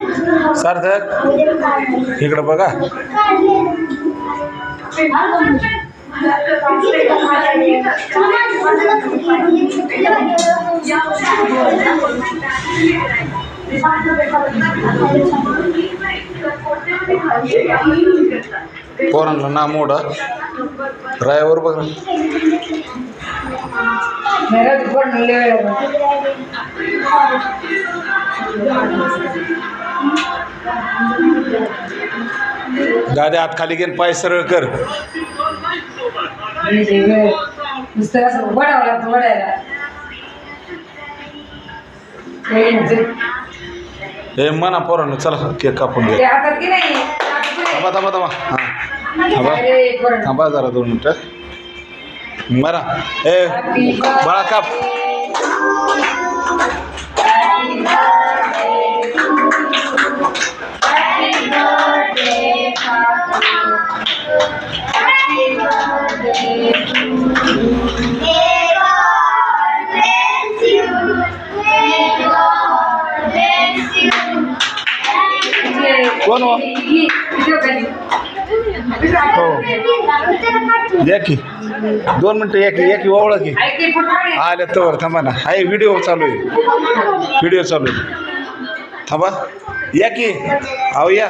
सार्थक इकडं बघा. पोरांना ना मोड रायावर बघ. गाडी हात खाली घेऊन पाय सरळ कर. हे म्हणा पोरांनो चला केक कापून घ्या. थांबा थांबा थांबा हां थांबा थांबा जरा 2 मिनटं बरा. ए बाळा काप. कोण हो या की 2 मिनटं या की ओळख की आले तर थांबा ना. आहे व्हिडिओ चालू आहे थांबा या की अहो या.